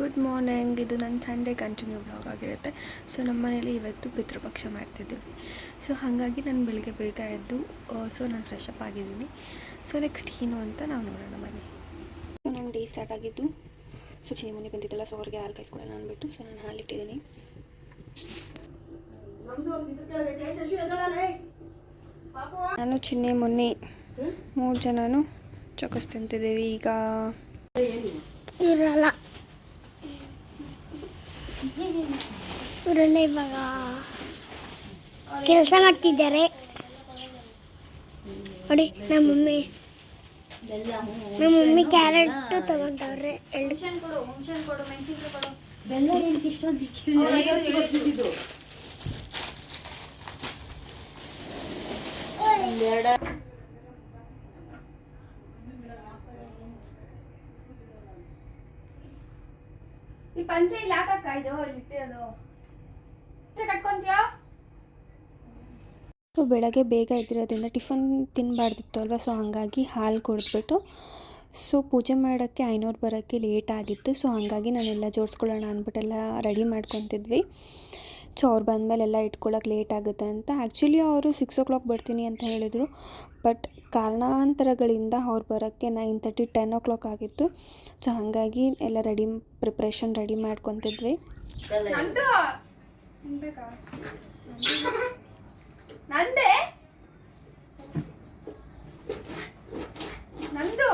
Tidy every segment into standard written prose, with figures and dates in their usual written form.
Good morning. ಇದು ನನ್ನ Sunday continue blog ಆಗಿರುತ್ತೆ. ಸೊ ನಮ್ಮ ಮನೇಲಿ ಇವತ್ತು ಪಿತೃಪಕ್ಷ ಮಾಡ್ತಿದ್ದೀವಿ. ಸೊ ಹಾಗಾಗಿ ನಾನು ಬೆಳಿಗ್ಗೆ ಬೇಗ ಎದ್ದು ನಾನು ಫ್ರೆಶ್ ಅಪ್ ಆಗಿದ್ದೀನಿ. ಸೊ ನೆಕ್ಸ್ಟ್ ಏನು ಅಂತ ನಾವು ನೋಡೋಣ ಬನ್ನಿ. ಸೊ ನನ್ನ ಡೇ ಸ್ಟಾರ್ಟ್ ಆಗಿದ್ದು ಚಿನ್ನಿ ಮುನ್ನಿ ಬಂದಿದ್ದಲ್ಲ, ಸೊ ಅವ್ರಿಗೆ ಹಾಲು ಕಾಯಿಸ್ಕೊಳ್ಳೋಣ ಅಂದ್ಬಿಟ್ಟು ಸೊ ನಾನು ಹಾಲಿಟ್ಟಿದ್ದೀನಿ. ನಾನು ಚಿನ್ನಿ ಮುನ್ನಿ 3 ಜನನು ಚೊಕಸ್ ತಿಂತಿದ್ದೀವಿ. ಈಗ ಇರಲ್ಲ ಇವರೆಲ್ಲ ಇವಾಗ ಕೆಲಸ ಮಾಡ್ತಿದ್ದಾರೆ ನೋಡಿ. ನಮ್ಮ ಮಮ್ಮಿ ಕ್ಯಾರೆಟ್ ತಗೊಂಡವ್ರೆ. ಈ ಪಂಚೆ ಇಲ್ಲಿ ಹಾಕಕ್ಕ ಇದು ಇಟ್ಟಿರೋದು ಕಟ್ಕೊಂತೀಯೋ. ಸೊ ಬೆಳಗ್ಗೆ ಬೇಗ ಎದ್ದಿರೋದ್ರಿಂದ ಟಿಫನ್ ತಿನ್ನಬಾರ್ದಿತ್ತು ಅಲ್ವಾ, ಸೊ ಹಾಗಾಗಿ ಹಾಲು ಕುಡಿದ್ಬಿಟ್ಟು ಸೊ ಪೂಜೆ ಮಾಡೋಕ್ಕೆ ಐನೂರು ಬರೋಕ್ಕೆ ಲೇಟ್ ಆಗಿತ್ತು. ಸೊ ಹಾಗಾಗಿ ನಾನೆಲ್ಲ ಜೋಡಿಸ್ಕೊಳ್ಳೋಣ ಅಂದ್ಬಿಟ್ಟೆಲ್ಲ ರೆಡಿ ಮಾಡ್ಕೊತಿದ್ವಿ. ಸೊ ಅವ್ರು ಬಂದಮೇಲೆ ಎಲ್ಲ ಇಟ್ಕೊಳ್ಳೋಕೆ ಲೇಟ್ ಆಗುತ್ತೆ ಅಂತ. ಆ್ಯಕ್ಚುಲಿ ಅವರು 6 o'clock ಬರ್ತೀನಿ ಅಂತ ಹೇಳಿದರು, ಬಟ್ ಕಾರಣಾಂತರಗಳಿಂದ ಅವ್ರು ಬರೋಕ್ಕೆ 9:30 10 o'clock ಆಗಿತ್ತು. ಸೊ ಹಾಗಾಗಿ ಎಲ್ಲ ಪ್ರಿಪ್ರೇಷನ್ ರೆಡಿ ಮಾಡ್ಕೊತಿದ್ವಿ. ನಂದೇ ನಂದು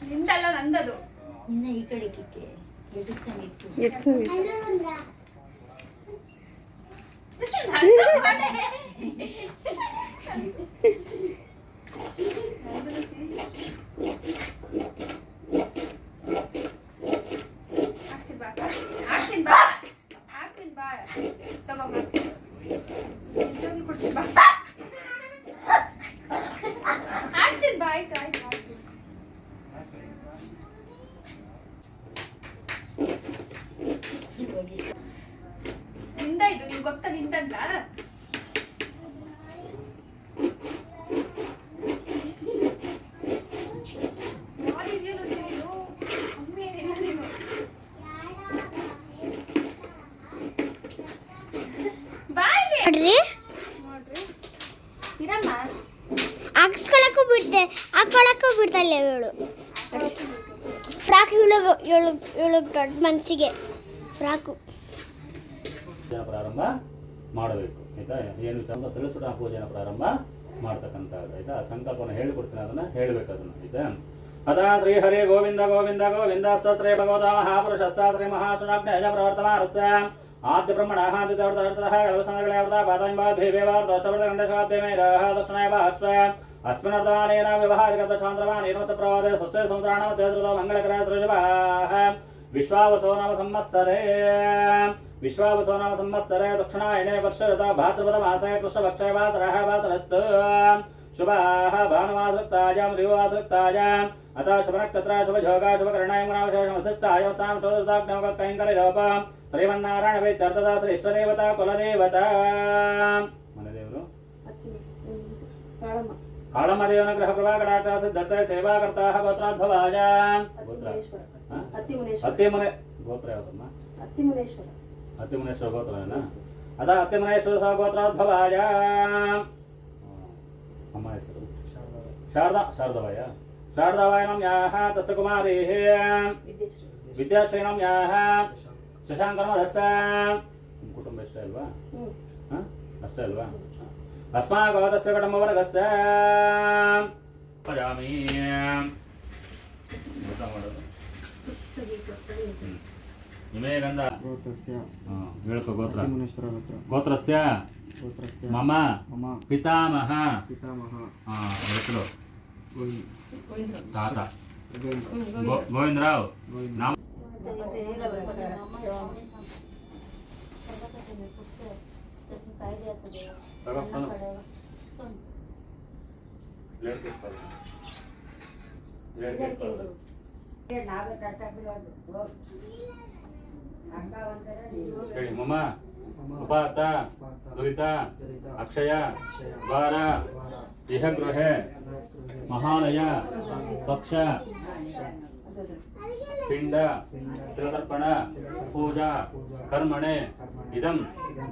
ನಿಂದಲ್ಲ ನಂದದು. ಇನ್ನ ಈ ಕಡೆ ಕಿಕ್ಕೆ ನಿಂದ ಇದು ನಿಂಗೆ ಗೊತ್ತಾ ನಿಂತಂತ. ಹಾಕೊಳಕ್ಕೂ ಬಿಡ್ತಲ್ಲ ಇವಳು. ಫ್ರಾಕ್ ಇವಳು ದೊಡ್ಡ ಮನ್ಸಿಗೆ ಫ್ರಾಕು ಪ್ರಾರಂಭ ಮಾಡಬೇಕು ಆಯ್ತಾ. ಏನು ಚಂದ ತಿಳಿಸ್ಬಿಟ್ಟು ಆ ಪೂಜೆನ ಪ್ರಾರಂಭ ಮಾಡ್ತಕ್ಕಂಥದ್ದು ಆಯ್ತಾ. ಸಂಕಲ್ಪನ ಹೇಳಿಕೊಡ್ತೀನಿ, ಅದನ್ನ ಹೇಳ್ಬೇಕು ಅದನ್ನ ಆಯ್ತಾ. ಅದ ಶ್ರೀ ಹರಿ ಗೋವಿಂದ ಗೋವಿಂದ ಗೋವಿಂದ ಶ್ರೀ ಭಗವತ ಮಹಾಪುರುಷ ಶ್ರೀ ಮಹಾಶುನಾಗ್ನೇಯ ಪ್ರವರ್ತಮಾನಸ್ಸ ಆದ್ಯ ಬ್ರಹ್ಮಣ ಅಸ್ಮಿನ್ನರ್ಧಮಾನೇನ ವ್ಯವಹಾರಿಕಚಾಂದ್ರಮಾನೇನ ಸಪ್ರವಾದ ಸ್ವಸ್ಥ ಸಂವತ್ಸರಾಣ ಮಧ್ಯಶ್ರುತ ಮಂಗಳಕರ ಸೃಜವಾಹ ವಿಶ್ವಾವಸೋ ನಾಮ ಸಂವತ್ಸರೇ ವಿಶ್ವಾವಸೋ ನಾಮ ಸಂವತ್ಸರೇ ದಕ್ಷಿಣಾಯಣೇ ವರ್ಷಋತ ಭಾದ್ರಪದ ಮಾಸೇ ಕೃಷ್ಣಪಕ್ಷೇ ವಾಸರಃ ವಾಸರಸ್ತು ಶುಭಾಃ ಭಾನುವಾಸೃಕ್ತಾಯಾಂ ರಿವಾಸೃಕ್ತಾಯಾಂ ಅತಃ ಶುಭನಕ್ಷತ್ರ ಶುಭಯೋಗ ಶುಭಕರ್ಣಾಯ ಗುಣಾವಿಶೇಷ ವಸಿಷ್ಠಾಯ ಸಾಂ ಶೋಧೃತಾಗ್ನವಕೈಂಕರಯೋಪ ಶ್ರೀಮನ್ನಾರಾಯಣ ವೇದ್ಯರ್ಥದ ಶ್ರೀ ಇಷ್ಟದೇವತಾ ಕುಲದೇವತಾ ಮನೆದೇವರು ಕಾಳಮ್ಮ ದೇವನ ಗೃಹ ಪ್ರಭಾ ಕಟಾಟ ಸಿದ್ಧತೆ ಸೇವಾಕರ್ತಾ ಗೋತ್ರಾಧ್ವವಾಯ ಅತ್ತಿಮುನೆ ಗೋತ್ರ ಯಾವ್ದಮ್ಮ? ಅತ್ತಿಮುನೇಶ್ವರ ಗೋತ್ರನ ಅದ ಅತ್ತಿಮುನೇಶ್ವರ ಗೋತ್ರಾಧ್ವವಾಯ. ಅಮ್ಮ ಹೆಸರು ಶಾರದವಾಯ ಶಾರದಾವಾಯನಂ ಯಾಹ ತಸ್ಯ ಕುಮಾರಿ ವಿದ್ಯಾಶ್ರೀನಂ ಯಾಹ ಶಶಾಂಕರ್ಮಧಸ್ಸ. ಕುಟುಂಬ ಇಷ್ಟ ಅಲ್ವಾ? ಅಷ್ಟೇ ಅಲ್ವಾ? अस्माकस्य कुटुम्बवर्गस्य पजामि इमे गन्ध गोत्रस्य मम पितामह ताता गोविंदराव नाम ಮಮ ಉಪಾತ ದುರಿತ ಅಕ್ಷಯ ಭಾರ ಇಹ ಗೃಹೆ ಮಹಾಲಯ ಪಕ್ಷ ಪಿಂಡ ತ್ರಿತರ್ಪಣ ಪೂಜಾ ಕರ್ಮಣೆ ಇದಂ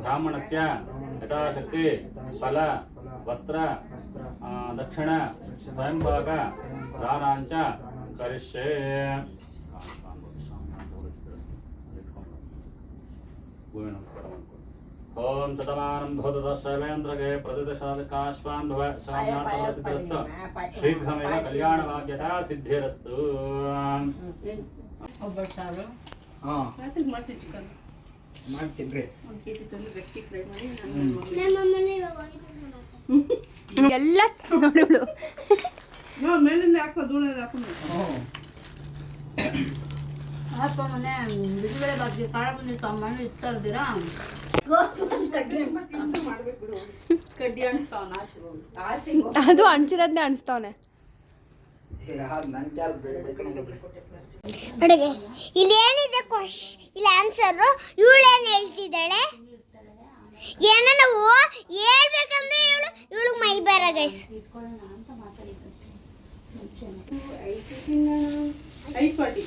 ಬ್ರಾಹ್ಮಣಸ್ಯ ಯಥಾಶಕ್ತಿ ಫಲ ವಸ್ತ್ರ ದಕ್ಷಿಣ ಸ್ವಯಂಭಾಗ ದಾನಾಂಚ ಕರಿಷ್ಯೆ. ಓಂ ಶತಮಾನಂ ಭವತಃ ಶ್ರವೇಂದ್ರಗೆ ಪ್ರತಿದಶಾಧಿಕಾಶ್ವಾನ್ ಭವ ಶಾಮ್ಯಾರ್ಥಸಿದ್ಧಸ್ತು ಶೀಘ್ರಮೇವ ಕಲ್ಯಾಣವಾಗ್ಯತಾ ಸಿದ್ಧಿರಸ್ತು. ಮಾಡ್ತೀನಿ. ನಮ್ಮಮ್ಮನೇ ಇವಾಗ ಹೋಗಿದ್ದು. ಎಲ್ಲ ನೋಡು ಮೇಲಿಂದ ಹಾಕೋ ಧೂಳಲ್ಲಿ ಹಾಕೊಂಡು ಅಪ್ಪ ಮನೆ ಬಿಡುಗಡೆ ಬಗ್ಗೆ ಕಾಳ ಬಂದಿತ್ತು ಅಮ್ಮನ ಇರ್ತಾ ಇರ್ತೀರಾ ಕಡ್ಡಿ ಅಣಿಸ್ತಾವ ಆಚೆ ಅದು ಅಣಿಸಿರೋದನ್ನೇ ಅಣಿಸ್ತಾವನೆ. ನೋಡಿ ಗೈಸ್, ಇಲ್ಲಿ ಏನಿದೆ ಇಲ್ಲಿ ಆನ್ಸರು ಇವಳೇನು ಹೇಳ್ತಿದ್ದಾಳೆ, ಏನೋ ನಾವು ಹೇಳ್ಬೇಕಂದ್ರೆ ಇವಳು ಮೈ ಬೇರೆ ಗೈಸ್. ಐಸ್ ಪಾಟಿ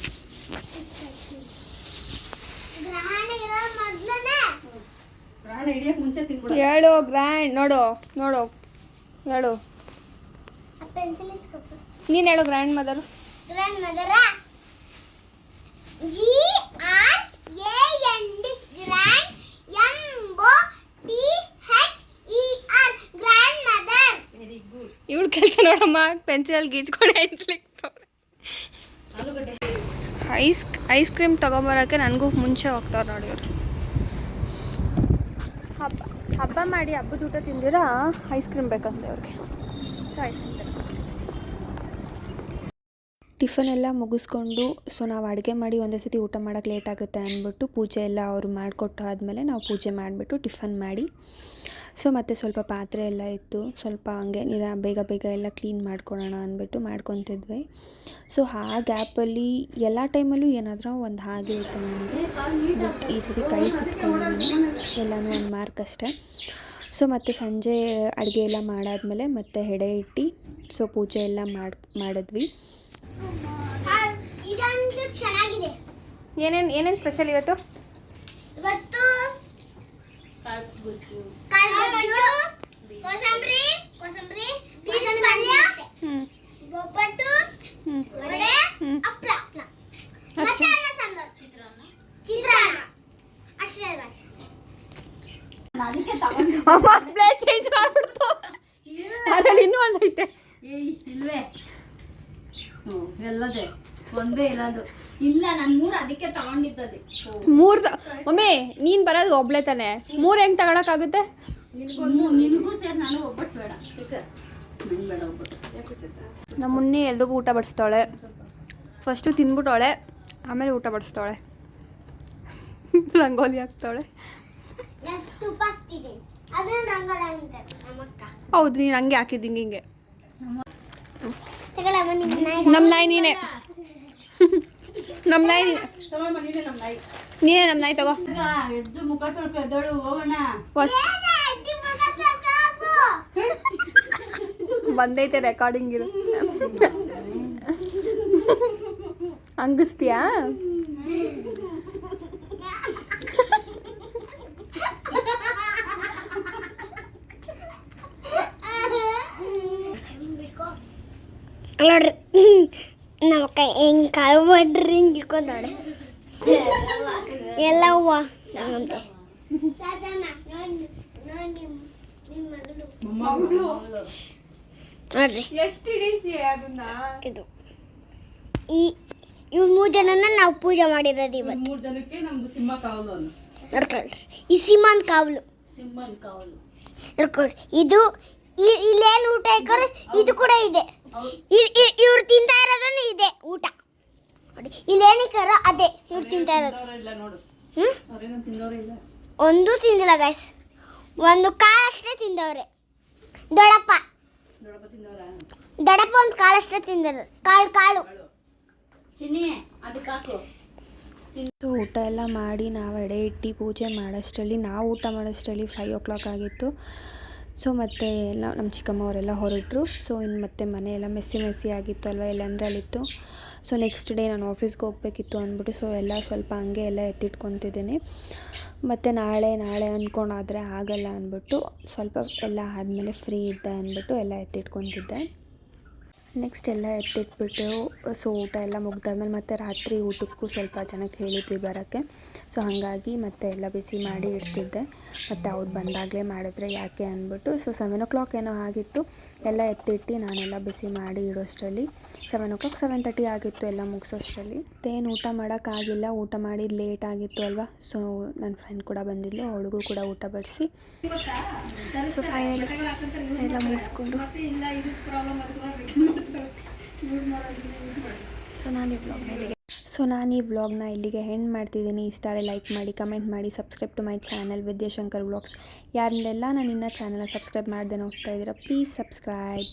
ಪ್ರಾಣ ಹಿಡಿಯಕ್ ಮುಂಚೆ ತಿನ್ಬಿಡ. ಹೇಳು ಗ್ರ್ಯಾಂಡ್. ನೋಡು ನೋಡು ಹೇಳು ನೀನು ಹೇಳು grand mother. Grand mother GRAND grand MOTHER grand mother. ಇವಳು ಕೆಲಸ ನೋಡಮ್ಮ, ಪೆನ್ಸಿಲಲ್ಲಿ ಗೀಚ್ಕೊಂಡು ಐಸ್ ಕ್ರೀಮ್ ತೊಗೊಂಬರೋಕ್ಕೆ ನನಗೂ ಮುಂಚೆ ಹೋಗ್ತಾವ್ರು ನೋಡಿ ಇವರು. ಹಬ್ಬ ಮಾಡಿ ಹಬ್ಬದ ಊಟ ತಿಂದಿರಾ ಐಸ್ ಕ್ರೀಮ್ ಬೇಕಂತೆ ಅವ್ರಿಗೆ. ಸೊ ಐಸ್ ಕ್ರೀಮ್ ಟಿಫನ್ ಎಲ್ಲ ಮುಗಿಸ್ಕೊಂಡು ಸೊ ನಾವು ಅಡುಗೆ ಮಾಡಿ ಒಂದೇ ಸತಿ ಊಟ ಮಾಡೋಕ್ಕೆ ಲೇಟ್ ಆಗುತ್ತೆ ಅಂದ್ಬಿಟ್ಟು ಪೂಜೆ ಎಲ್ಲ ಅವರು ಮಾಡಿಕೊಟ್ಟು ಆದಮೇಲೆ ನಾವು ಪೂಜೆ ಮಾಡಿಬಿಟ್ಟು ಟಿಫನ್ ಮಾಡಿ ಸೊ ಮತ್ತು ಸ್ವಲ್ಪ ಪಾತ್ರೆ ಎಲ್ಲ ಇತ್ತು, ಸ್ವಲ್ಪ ಹಂಗೆ ಬೇಗ ಬೇಗ ಎಲ್ಲ ಕ್ಲೀನ್ ಮಾಡ್ಕೊಳ್ಳೋಣ ಅಂದ್ಬಿಟ್ಟು ಮಾಡ್ಕೊತಿದ್ವಿ. ಸೊ ಆ ಗ್ಯಾಪಲ್ಲಿ ಎಲ್ಲ ಟೈಮಲ್ಲೂ ಏನಾದರೂ ಒಂದು ಹಾಗೆ ಇತ್ತು ನನಗೆ. ಬಟ್ ಈ ಸತಿ ಕೈ ಸುತ್ಕೊಂಡು ಎಲ್ಲನೂ ಒಂದು ಮಾರ್ಕ್ ಅಷ್ಟೇ. ಸೊ ಮತ್ತು ಸಂಜೆ ಅಡುಗೆ ಎಲ್ಲ ಮಾಡಾದ್ಮೇಲೆ ಮತ್ತೆ ಎಡೆ ಇಟ್ಟು ಸೊ ಪೂಜೆ ಎಲ್ಲ ಮಾಡಿದ್ವಿ. ಇದಂತೂ ಚೆನ್ನಾಗಿದೆ. ಏನೇನು ಸ್ಪೆಷಲ್ ಇವತ್ತು? ಇವತ್ತು ಕಾಳ್ಗುಜ್ಜು ಕೋಸಂಬರಿ ಬೀನ್ಸ್ ಪಲ್ಯ, ಒಬ್ಬಟ್ಟು, ವಡೆ, ಹಪ್ಪಳ ಮತ್ತೆ ಅನ್ನ ಸಾಂಬಾರ್, ಚಿತ್ರಾನ್ನ ಅಷ್ಟೇ guys. ಅದಕ್ಕೆ ತಗೊಂಡು ಪ್ಲೇಟ್ ಚೇಂಜ್ ಮಾಡಿಬಿಡ್ತು, ಅದರಲ್ಲಿ ಇನ್ನೂ ಒಂದೈತೆ. ಇಲ್ವೇ ಎಲ್ಲದೇ ಒಂದೇ ಇರೋದು ಇಲ್ಲ. ನಾನು 3 ಅದಕ್ಕೆ ತಗೊಂಡಿದ್ದದೆ. 3 ಮಮ್ಮಿ ನೀನು ಬರೋದು ಒಬ್ಳೆ ತಾನೆ, 3 ಹೆಂಗೆ ತಗೊಳಕ್ಕಾಗುತ್ತೆ? ನಿನಗೂ ಸೇರಿ ನಾನು ಒಬ್ಬಟ್ಟು ಬೇಡ, ನಂಗೆ ಬೇಡ ಒಬ್ಬಟ್ಟು. ನಮ್ಮ ಮುನ್ನಿ ಎಲ್ರಿಗೂ ಊಟ ಬಡಿಸ್ತಾಳೆ. ಫಸ್ಟು ತಿಂದ್ಬಿಟ್ಟವಳೆ, ಆಮೇಲೆ ಊಟ ಬಡಿಸ್ತಾಳೆ, ರಂಗೋಲಿ ಹಾಕ್ತಾಳೆ. ತುಪ್ಪ ಹಾಕ್ತಿದ್ದೀನಿ, ಅದನ್ನ ರಂಗೋಲಿ ಅಂತಾರೆ ನಮ್ಮಕ್ಕ. ಹೌದು, ನೀನು ಹಂಗೆ ಹಾಕಿದ್ದೀನಿ ಹಿಂಗೆ. ತಗೊಳ್ಳಮ್ಮ ನಿನ್ನ ನಮ್ಮ ನಾಯಿ ನೀನೇ, ನಮ್ಮ ನಾಯಿ ನೀನೇ ನಮ್ಮ ನಾಯಿ ತಗೋ. ಈಗ ಎದ್ದು ಮುಖ ತೊಳ್ಕೊ ಎದ್ದೋಳು ಹೋಗೋಣ. ಬಂದೈತೆ ರೆಕಾರ್ಡಿಂಗ್ ಇರು. ಹಂಗಿಸ್ತೀಯಾ? ನೋಡ್ರಿ ನಮ್ಮಕ್ಕ ಹೆಂಗೆ ಕಾಲು ಮಾಡ್ರಿ ಹಿಂಗೆ ಇಟ್ಕೊಂಡಾಳೆ ಎಲ್ಲ ಹೂವ ನಮ್ಮಂತೆ. ನೋಡ್ರಿ ಎಷ್ಟು ಹಿಡಿತೀಯ ಅದನ್ನ? ಇದು ಇವ್ 3 ಜನನ ನಾವು ಪೂಜೆ ಮಾಡಿರೋದು ಇವತ್ತು. 3 ಜನಕ್ಕೆ ನಮ್ದು ಸಿಂಹ ಕಾವಲು ಅನ್ನು ನೋಡ್ಕೊಳ್ರಿ, ಈ ಸಿಂಹನ್ ಕಾವಲು ಸಿಂಹನ್ ಕಾವಲು ನೋಡ್ಕೊಳ್ರಿ. ಇದು ಇಲ್ಲೇನು ಊಟ ಇಕ್ಕೋರಿ, ಇದು ಕೂಡ ಇದೆ. ಇವ್ರು ತಿಂತಾ ಇರೋದನ್ನು ಇದೆ ಊಟ ನೋಡಿ. ಇಲ್ಲೇನಿಕ್ಕಾರೋ ಅದೇ ಇವ್ರು ತಿಂತಾ ಇರೋದು. ಇಲ್ಲ ನೋಡು, ಹ್ಞೂ ಅವ್ರೇನು ತಿಂದವ್ರೆ ಇಲ್ಲ. ಒಂದು ತಿಂದಿಲ್ಲ ಗೈಸ್, ಒಂದು ಕಾಳಷ್ಟೇ ತಿಂದವ್ರೆ. ದೊಡ್ಡಪ್ಪ ಒಂದು ಕಾಳಷ್ಟೇ ತಿಂದರು. ಕಾಳು ಚಿನ್ನಿ ಅದಕ್ಕೆ ಹಾಕು. ಊಟ ಎಲ್ಲ ಮಾಡಿ ನಾವು ಎಡೆ ಇಟ್ಟು ಪೂಜೆ ಮಾಡೋಷ್ಟರಲ್ಲಿ, ನಾವು ಊಟ ಮಾಡೋಷ್ಟರಲ್ಲಿ 5 o'clock ಆಗಿತ್ತು. ಸೊ ಮತ್ತು ಎಲ್ಲ ನಮ್ಮ ಚಿಕ್ಕಮ್ಮ ಅವರೆಲ್ಲ ಹೊರಟರು. ಸೊ ಇನ್ನು ಮತ್ತೆ ಮನೆ ಎಲ್ಲ ಮೆಸ್ಸಿ ಆಗಿತ್ತು ಅಲ್ವಾ, ಎಲ್ಲ ಅಂದ್ರಲ್ಲಿತ್ತು. ಸೊ ನೆಕ್ಸ್ಟ್ ಡೇ ನಾನು ಆಫೀಸ್ಗೆ ಹೋಗಬೇಕಿತ್ತು ಅಂದ್ಬಿಟ್ಟು ಸೊ ಎಲ್ಲ ಸ್ವಲ್ಪ ಹಂಗೆ ಎಲ್ಲ ಎತ್ತಿಟ್ಕೊತಿದ್ದೀನಿ. ಮತ್ತು ನಾಳೆ ಅಂದ್ಕೊಂಡಾದರೆ ಆಗಲ್ಲ ಅಂದ್ಬಿಟ್ಟು ಸ್ವಲ್ಪ ಎಲ್ಲ ಆದಮೇಲೆ ಫ್ರೀ ಇದ್ದೆ ಅಂದ್ಬಿಟ್ಟು ಎಲ್ಲ ಎತ್ತಿಟ್ಕೊತಿದ್ದೆ. ನೆಕ್ಸ್ಟ್ ಎಲ್ಲ ಎತ್ತಿಟ್ಬಿಟ್ಟು ಸೊ ಊಟ ಎಲ್ಲ ಮುಗ್ದಾದ್ಮೇಲೆ ಮತ್ತೆ ರಾತ್ರಿ ಊಟಕ್ಕೂ ಸ್ವಲ್ಪ ಜನಕ್ಕೆ ಹೇಳಿದ್ವಿ ಬರೋಕ್ಕೆ. ಸೊ ಹಾಗಾಗಿ ಮತ್ತೆ ಎಲ್ಲ ಬಿಸಿ ಮಾಡಿ ಇಡ್ತಿದ್ದೆ. ಮತ್ತು ಅವ್ರು ಬಂದಾಗಲೇ ಮಾಡಿದ್ರೆ ಯಾಕೆ ಅಂದ್ಬಿಟ್ಟು ಸೊ 7 o'clock ಏನೋ ಆಗಿತ್ತು. ಎಲ್ಲ ಎತ್ತಿಟ್ಟು ನಾನೆಲ್ಲ ಬಿಸಿ ಮಾಡಿ ಇಡೋಷ್ಟರಲ್ಲಿ 7 o'clock 7:30 ಆಗಿತ್ತು ಎಲ್ಲ ಮುಗಿಸೋಷ್ಟರಲ್ಲಿ. ಮತ್ತೇನು ಊಟ ಮಾಡೋಕ್ಕಾಗಿಲ್ಲ, ಊಟ ಮಾಡಿದ್ದು ಲೇಟ್ ಆಗಿತ್ತು ಅಲ್ವಾ. ಸೊ ನನ್ನ ಫ್ರೆಂಡ್ ಕೂಡ ಬಂದಿದ್ಲು, ಅವಳಿಗೂ ಕೂಡ ಊಟ ಬಡಿಸಿ ಸೊ ಫೈನಲಿ ಎಲ್ಲ ಮುಗಿಸ್ಕೊಂಡು ಸೊ ನಾನು ಈ ವ್ಲಾಗ್ನ ಇಲ್ಲಿಗೆ ಎಂಡ್ ಮಾಡ್ತಿದ್ದೀನಿ. ಇಷ್ಟ ಆದರೆ ಲೈಕ್ ಮಾಡಿ, ಕಮೆಂಟ್ ಮಾಡಿ, subscribe to my channel Vidyashankar vlogs. ಯಾರೆಲ್ಲ ನಾನು ಇನ್ನೂ ಚಾನಲ್ನ ಸಬ್ಸ್ಕ್ರೈಬ್ ಮಾಡದೆ ನೋಡ್ತಾ ಇದ್ದೀರಾ, ಪ್ಲೀಸ್ ಸಬ್ಸ್ಕ್ರೈಬ್.